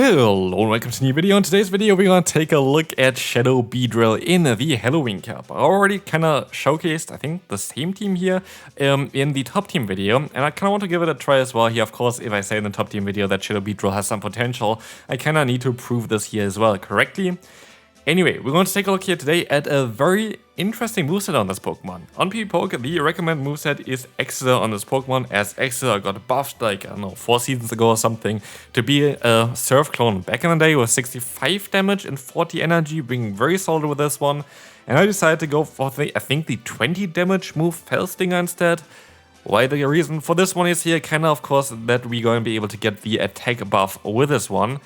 Hello and welcome to a new video. In today's video we're going to take a look at Shadow Beedrill in the Halloween Cup. I already kind of showcased, I think, the same team here in the top team video, and I kind of want to give it a try as well here. Of course, if I say in the top team video that Shadow Beedrill has some potential, I kind of need to prove this here as well correctly. Anyway, we're going to take a look here today at a very interesting moveset on this Pokemon. On PvPoke, the recommended moveset is Exeter on this Pokemon, as Exeter got buffed like, I don't know, 4 seasons ago or something, to be a Surf clone. Back in the day with 65 damage and 40 energy, being very solid with this one. And I decided to go for, I think, the 20 damage move Fell Stinger instead. Why the reason for this one is here, kind of course, that we're going to be able to get the attack buff with this one.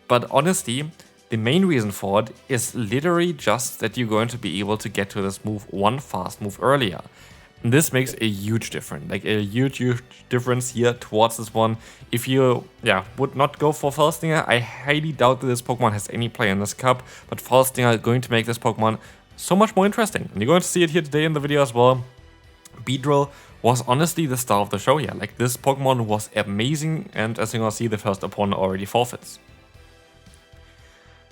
But honestly, the main reason for it is literally just that you're going to be able to get to this move one fast move earlier. And this makes a huge difference, like a huge difference here towards this one. If you would not go for Fell Stinger, I highly doubt that this Pokemon has any play in this cup, but Fell Stinger is going to make this Pokemon so much more interesting. And you're going to see it here today in the video as well. Beedrill was honestly the star of the show here. Like, this Pokemon was amazing, and as you're going to see, the first opponent already forfeits.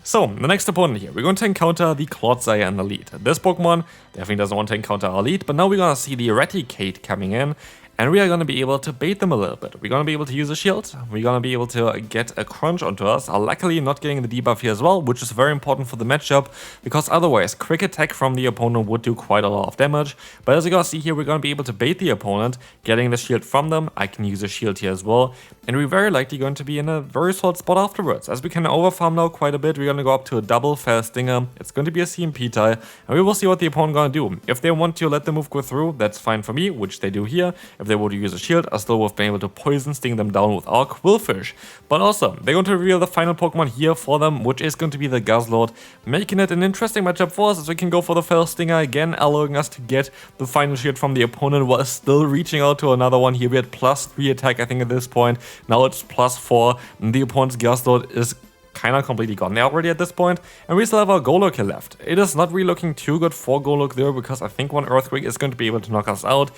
So, the next opponent here, we're going to encounter the Clodsire in the lead. This Pokemon definitely doesn't want to encounter our lead, but now we're going to see the Eradicate coming in, and we are going to be able to bait them a little bit. We're going to be able to use a shield, we're going to be able to get a crunch onto us, luckily not getting the debuff here as well, which is very important for the matchup, because otherwise quick attack from the opponent would do quite a lot of damage. But as you guys see here, we're going to be able to bait the opponent, getting the shield from them. I can use a shield here as well, and we're very likely going to be in a very solid spot afterwards. As we can overfarm now quite a bit, we're going to go up to a double Fell Stinger. It's going to be a CMP tie, and we will see what the opponent going to do. If they want to let the move go through, that's fine for me, which they do here. If they were to use a shield, I still would have been able to poison sting them down with our Quillfish. But also, they're going to reveal the final Pokemon here for them, which is going to be the Guzzlord, making it an interesting matchup for us, as we can go for the Fell Stinger again, allowing us to get the final shield from the opponent while still reaching out to another one here. We had +3 attack, I think, at this point. Now it's +4, and the opponent's Guzzlord is kind of completely gone there already at this point, and we still have our Golok here left. It is not really looking too good for Golok there, because I think one Earthquake is going to be able to knock us out.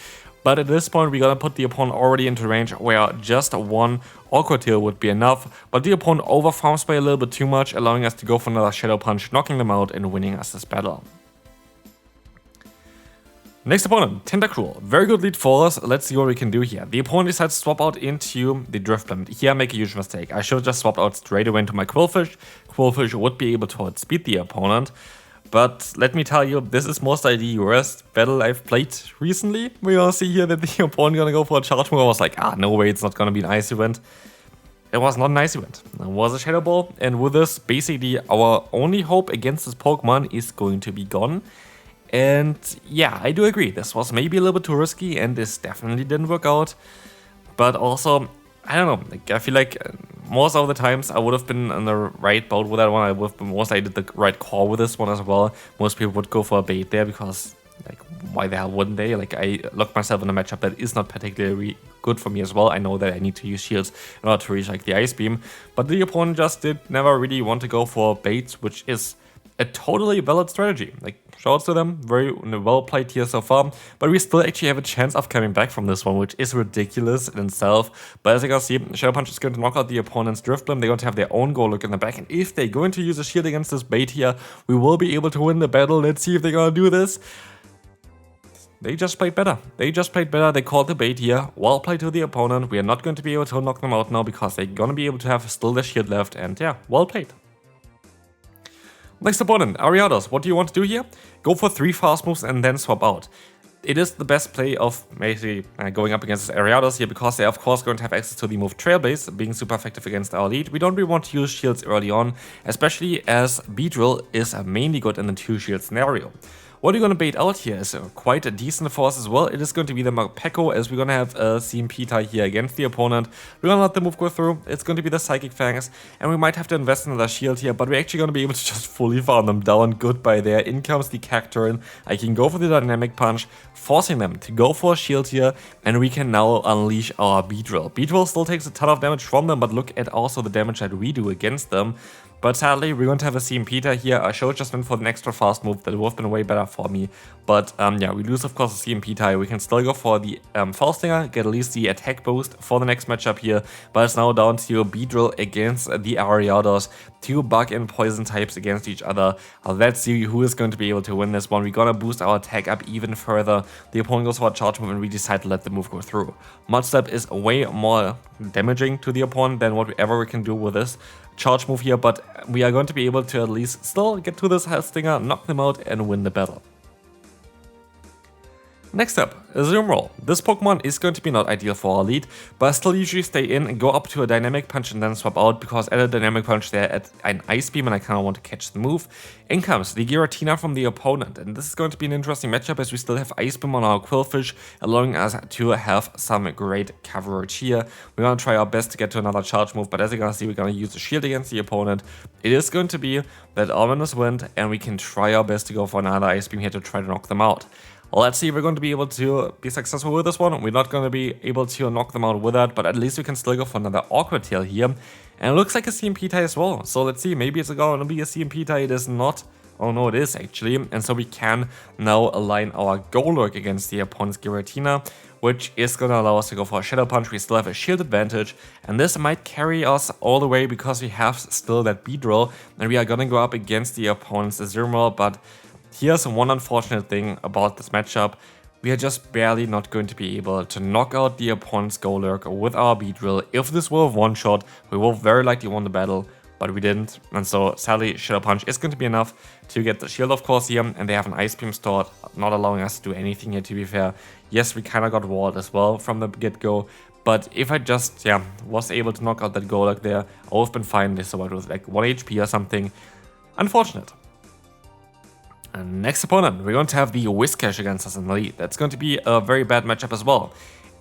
But at this point, we're gonna put the opponent already into range where just one Awkward Tail would be enough. But the opponent overfarms by a little bit too much, allowing us to go for another Shadow Punch, knocking them out and winning us this battle. Next opponent, Tentacruel. Very good lead for us. Let's see what we can do here. The opponent decides to swap out into the Drifblim. Here I make a huge mistake. I should have just swapped out straight away into my Quillfish. Quillfish would be able to outspeed the opponent. But let me tell you, this is most likely the worst battle I've played recently. We're gonna see here that the opponent gonna go for a Charge Move. I was like, no way, it's not gonna be an Ice Event. It was not an Ice Event. It was a Shadow Ball, and with this, basically, our only hope against this Pokemon is going to be gone. And yeah, I do agree, this was maybe a little bit too risky, and this definitely didn't work out. But also, I don't know, like, I feel like most of the times I would have been on the right boat with that one. I would have been, most I did the right call with this one as well. Most people would go for a bait there, because, like, why the hell wouldn't they? Like, I locked myself in a matchup that is not particularly good for me as well. I know that I need to use shields in order to reach, like, the Ice Beam. But the opponent just never really want to go for baits, which is a totally valid strategy. Like, shoutouts to them, very well played here so far, but we still actually have a chance of coming back from this one, which is ridiculous in itself. But as you can see, Shadow Punch is going to knock out the opponent's Drifblim. They're going to have their own Golok in the back, and if they're going to use a shield against this bait here, we will be able to win the battle. Let's see if they're going to do this. They just played better. They called the bait here. Well played to the opponent. We are not going to be able to knock them out now, because they're going to be able to have still their shield left, and yeah, well played. Next opponent, Ariados. What do you want to do here? Go for 3 fast moves and then swap out. It is the best play of basically going up against Ariados here, because they're of course going to have access to the move Trailblaze, being super effective against our lead. We don't really want to use shields early on, especially as Beedrill is mainly good in the 2-shield scenario. What you're going to bait out here is quite a decent for us as well. It is going to be the Morpeko, as we're going to have a CMP tie here against the opponent. We're going to let the move go through. It's going to be the Psychic Fangs, and we might have to invest in another shield here, but we're actually going to be able to just fully farm them down. Goodbye there. In comes the Cacturne. I can go for the Dynamic Punch, forcing them to go for a shield here, and we can now unleash our Beedrill. Beedrill still takes a ton of damage from them, but look at also the damage that we do against them. But sadly, we're going to have a CMP tie here. I should just went for an extra fast move. That would have been way better for me. But yeah, we lose, of course, the CMP tie. We can still go for the Faustdinger, get at least the attack boost for the next matchup here. But it's now down to Beedrill against the Ariados. Two bug and poison types against each other. Let's see who is going to be able to win this one. We're gonna boost our attack up even further. The opponent goes for a charge move and we decide to let the move go through. Mudstep is way more damaging to the opponent than whatever we can do with this charge move here, but we are going to be able to at least still get to this Stinger, knock them out, and win the battle. Next up, Germnaa. This Pokemon is going to be not ideal for our lead, but I still usually stay in and go up to a Dynamic Punch and then swap out, because at a Dynamic Punch they're at an Ice Beam and I kind of want to catch the move. In comes the Giratina from the opponent, and this is going to be an interesting matchup as we still have Ice Beam on our Qwilfish, allowing us to have some great coverage here. We're going to try our best to get to another charge move, but as you're going to see, we're going to use the shield against the opponent. It is going to be that Ominous Wind, and we can try our best to go for another Ice Beam here to try to knock them out. Let's see if we're going to be able to be successful with this one. We're not going to be able to knock them out with that, but at least we can still go for another Awkward Tail here. And it looks like a CMP tie as well. So let's see, maybe it's going to be a CMP tie. It is not. Oh no, it is actually. And so we can now align our Golurk against the opponent's Giratina, which is going to allow us to go for a Shadow Punch. We still have a shield advantage, and this might carry us all the way because we have still that Beedrill, and we are going to go up against the opponent's Germnaa, but here's one unfortunate thing about this matchup. We are just barely not going to be able to knock out the opponent's Golurk with our Beedrill. If this were a one-shot, we will very likely won the battle, but we didn't. And so sadly, Shadow Punch is going to be enough to get the shield, of course, here. And they have an Ice Beam stored, not allowing us to do anything here, to be fair. Yes, we kind of got walled as well from the get-go. But if I just, was able to knock out that Golurk there, I would have been fine. They survived with like 1 HP or something. Unfortunate. And next opponent, we're going to have the Whiscash against us in the lead. That's going to be a very bad matchup as well.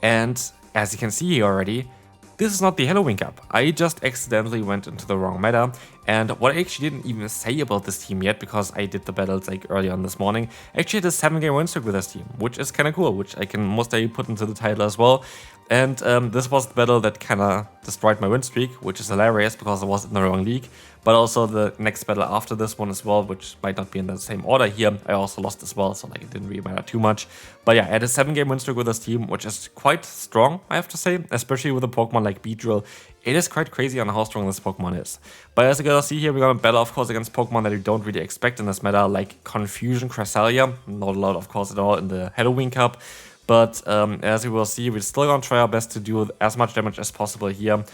And as you can see here already, this is not the Halloween Cup. I just accidentally went into the wrong meta. And what I actually didn't even say about this team yet, because I did the battles like early on this morning, I actually had a 7-game win streak with this team, which is kind of cool, which I can most likely put into the title as well. And this was the battle that kind of destroyed my win streak, which is hilarious because I was in the wrong league. But also the next battle after this one as well, which might not be in the same order here, I also lost as well, so like it didn't really matter too much. But yeah, I had a 7-game win streak with this team, which is quite strong, I have to say, especially with a Pokemon like Beedrill. It is quite crazy on how strong this Pokemon is. But as you guys see here, we're gonna battle, of course, against Pokemon that we don't really expect in this meta, like Confusion Cresselia. Not a lot, of course, at all in the Halloween Cup. But as you will see, we're still gonna try our best to do as much damage as possible here.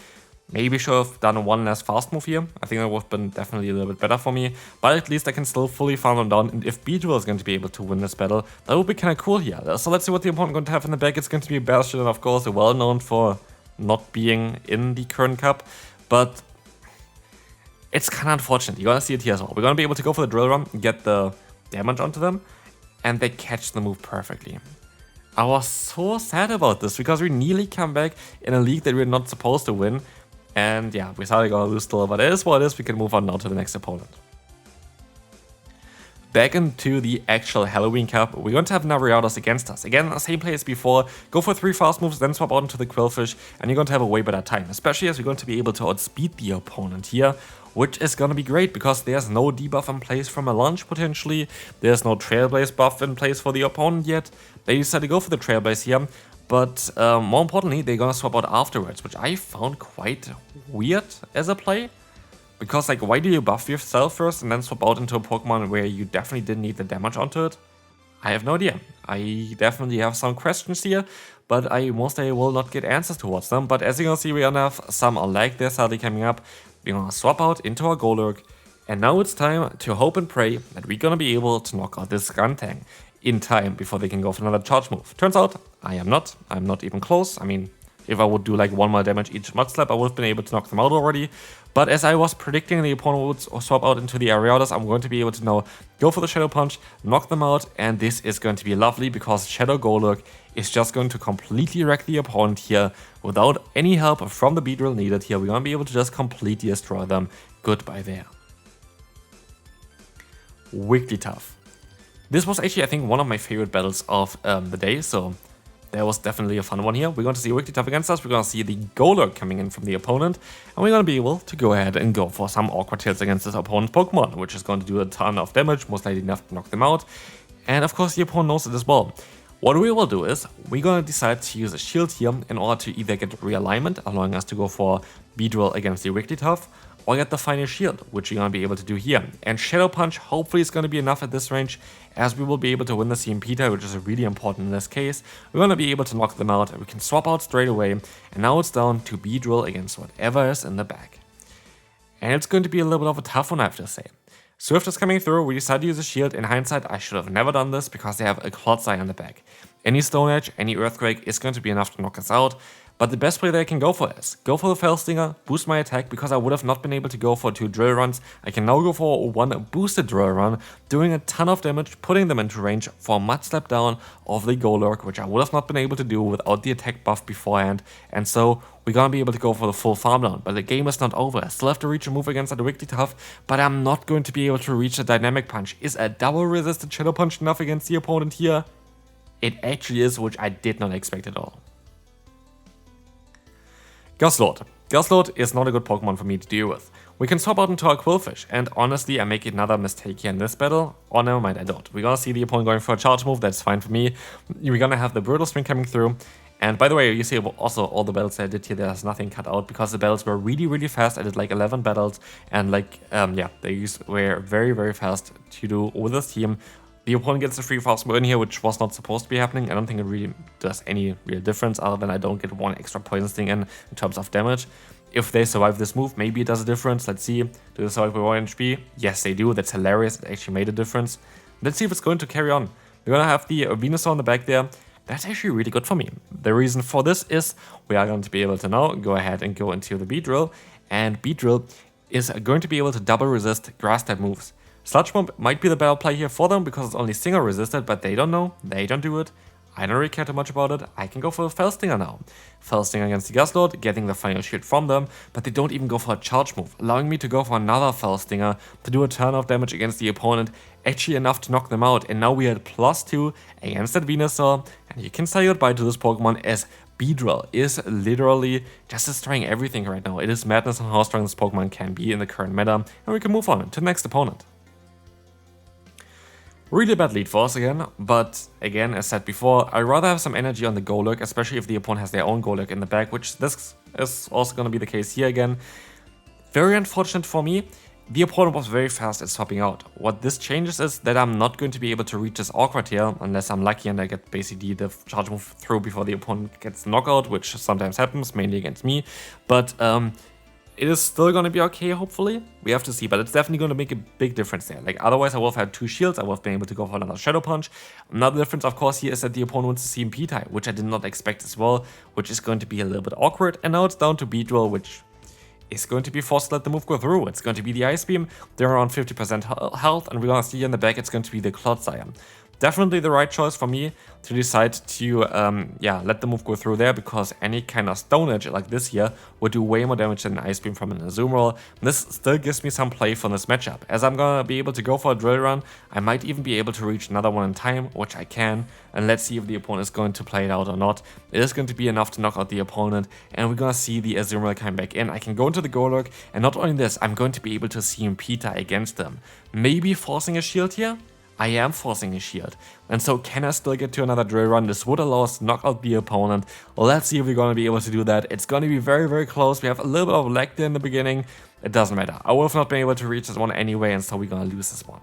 Maybe should have done one less fast move here. I think that would have been definitely a little bit better for me. But at least I can still fully farm them down. And if Beedrill is going to be able to win this battle, that would be kind of cool here. So let's see what the opponent is going to have in the back. It's going to be Bastion, of course, well known for not being in the current cup. But it's kind of unfortunate. You're going to see it here as well. We're going to be able to go for the Drill Run, get the damage onto them, and they catch the move perfectly. I was so sad about this because we nearly come back in a league that we're not supposed to win. And yeah, we're sadly gonna lose still, but it is what it is. We can move on now to the next opponent. Back into the actual Halloween Cup, we're going to have Navriados against us. Again, the same play as before. Go for 3 fast moves, then swap out into the Qwilfish, and you're going to have a way better time. Especially as we're going to be able to outspeed the opponent here, which is going to be great because there's no debuff in place from a launch potentially. There's no Trailblaze buff in place for the opponent yet. They decided to go for the Trailblaze here. But more importantly, they're gonna swap out afterwards, which I found quite weird as a play. Because, like, why do you buff yourself first and then swap out into a Pokemon where you definitely didn't need the damage onto it? I have no idea. I definitely have some questions here, but I mostly will not get answers towards them. But as you can see, we're gonna have some lag there sadly coming up. We're gonna swap out into our Golurk. And now it's time to hope and pray that we're gonna be able to knock out this Skuntank in time before they can go for another charge move. Turns out, I'm not even close. I mean, if I would do like 1 more damage each Mud Slap, I would have been able to knock them out already. But as I was predicting the opponent would swap out into the Ariados, I'm going to be able to now go for the Shadow Punch, knock them out, and this is going to be lovely because Shadow Golurk is just going to completely wreck the opponent here without any help from the Beedrill needed here. We're going to be able to just completely destroy them. Goodbye there. Wigglytuff. This was actually, I think, one of my favorite battles of the day, so that was definitely a fun one here. We're going to see Wigglytuff against us, we're going to see the Golurk coming in from the opponent, and we're going to be able to go ahead and go for some awkward tails against this opponent's Pokemon, which is going to do a ton of damage, most likely enough to knock them out. And of course the opponent knows it as well. What we will do is, we're going to decide to use a shield here in order to either get realignment, allowing us to go for Beedrill against the Wigglytuff, or get the final shield, which you're going to be able to do here. And Shadow Punch hopefully is going to be enough at this range, as we will be able to win the CMP tie, which is really important in this case. We're going to be able to knock them out, and we can swap out straight away. And now it's down to Beedrill against whatever is in the back. And it's going to be a little bit of a tough one, I have to say. Swift is coming through, we decided to use a shield. In hindsight, I should have never done this, because they have a Clodsire in the back. Any Stone Edge, any Earthquake is going to be enough to knock us out. But the best play that I can go for is go for the Fell Stinger, boost my attack, because I would have not been able to go for 2 drill runs. I can now go for 1 boosted drill run, doing a ton of damage, putting them into range for a much step down of the Golurk, which I would have not been able to do without the attack buff beforehand. And so we're gonna be able to go for the full farm down. But the game is not over. I still have to reach a move against the Wigglytuff, but I'm not going to be able to reach a Dynamic Punch. Is a double resisted Shadow Punch enough against the opponent here? It actually is, which I did not expect at all. Gustlord. Gustlord is not a good Pokemon for me to deal with. We can swap out into our Quillfish, and honestly I make another mistake here in this battle. Oh, never mind, I don't. We're gonna see the opponent going for a charge move, that's fine for me. We're gonna have the Brutal Swing coming through. And by the way, you see also all the battles I did here, there's nothing cut out, because the battles were really fast. I did like 11 battles, and like, yeah, they were very fast to do with this team. The opponent gets a free fast move in here, which was not supposed to be happening. I don't think it really does any real difference, other than I don't get 1 extra poison sting in terms of damage. If they survive this move, maybe it does a difference. Let's see. Do they survive with 1 HP? Yes, they do. That's hilarious. It actually made a difference. Let's see if it's going to carry on. We're going to have the Venusaur in the back there. That's actually really good for me. The reason for this is we are going to be able to now go ahead and go into the Beedrill. And Beedrill is going to be able to double resist grass type moves. Sludge Bomb might be the better play here for them, because it's only Stinger resisted, but they don't know, they don't do it. I don't really care too much about it. I can go for a Fell Stinger now. Fell Stinger against the Gustlord, getting the final shield from them, but they don't even go for a charge move, allowing me to go for another Fell Stinger to do a turn of damage against the opponent, actually enough to knock them out. And now we are at +2 against that Venusaur, and you can say goodbye to this Pokemon, as Beedrill is literally just destroying everything right now. It is madness on how strong this Pokemon can be in the current meta, and we can move on to the next opponent. Really bad lead for us again, but again, as said before, I'd rather have some energy on the Golurk, especially if the opponent has their own Golurk in the back, which this is also going to be the case here again. Very unfortunate for me, the opponent was very fast at swapping out. What this changes is that I'm not going to be able to reach this awkward here, unless I'm lucky and I get basically the charge move through before the opponent gets knockout, which sometimes happens, mainly against me. But it is still going to be okay, hopefully. We have to see, but it's definitely going to make a big difference there. Like, otherwise I would have had 2 shields, I would have been able to go for another Shadow Punch. Another difference, of course, here is that the opponent wants a CMP tie, which I did not expect as well, which is going to be a little bit awkward. And now it's down to Beedrill, which is going to be forced to let the move go through. It's going to be the Ice Beam, they're around 50% health, and we're going to see in the back it's going to be the Clodsire. Definitely the right choice for me to decide to let the move go through there, because any kind of Stone Edge like this here would do way more damage than an Ice Beam from an Azumarill. This still gives me some play for this matchup, as I'm gonna be able to go for a Drill Run. I might even be able to reach another one in time, which I can, and let's see if the opponent is going to play it out or not. It is going to be enough to knock out the opponent, and we're gonna see the Azumarill come back in. I can go into the Golurk, and not only this, I'm going to be able to CMP tie against them. Maybe forcing a shield here? I am forcing a shield, and so can I still get to another drill run? This would allow us to knock out the opponent. Let's see if we're going to be able to do that. It's going to be very close. We have a little bit of lag there in the beginning. It doesn't matter. I would have not been able to reach this one anyway, and so we're going to lose this one.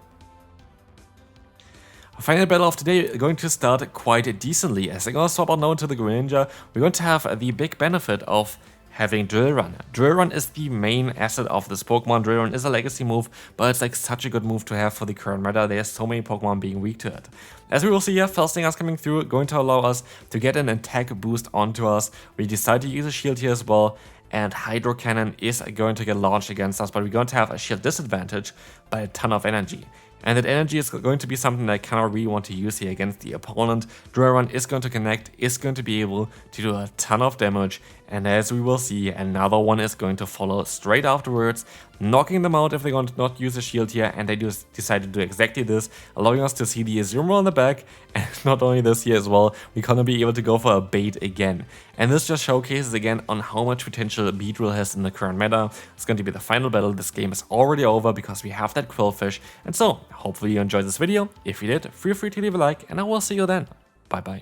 Our final battle of today is going to start quite decently, as I'm going to swap out now into the Greninja. We're going to have the big benefit of having Drill Run. Drill Run is the main asset of this Pokemon. Drill Run is a legacy move, but it's like such a good move to have for the current meta. There's so many Pokemon being weak to it. As we will see here, Fell Stinger is coming through, going to allow us to get an attack boost onto us. We decide to use a shield here as well, and Hydro Cannon is going to get launched against us, but we're going to have a shield disadvantage by a ton of energy. And that energy is going to be something that I cannot really want to use here against the opponent. Drill Run is going to connect, is going to be able to do a ton of damage, And as we will see, another one is going to follow straight afterwards, knocking them out if they're going to not use a shield here, and they just decide to do exactly this, allowing us to see the Azumarill on the back, and not only this here as well, we're gonna be able to go for a bait again. And this just showcases again on how much potential Beedrill has in the current meta. It's going to be the final battle. This game is already over because we have that Qwilfish, and so hopefully you enjoyed this video. If you did, feel free to leave a like, and I will see you then. Bye bye.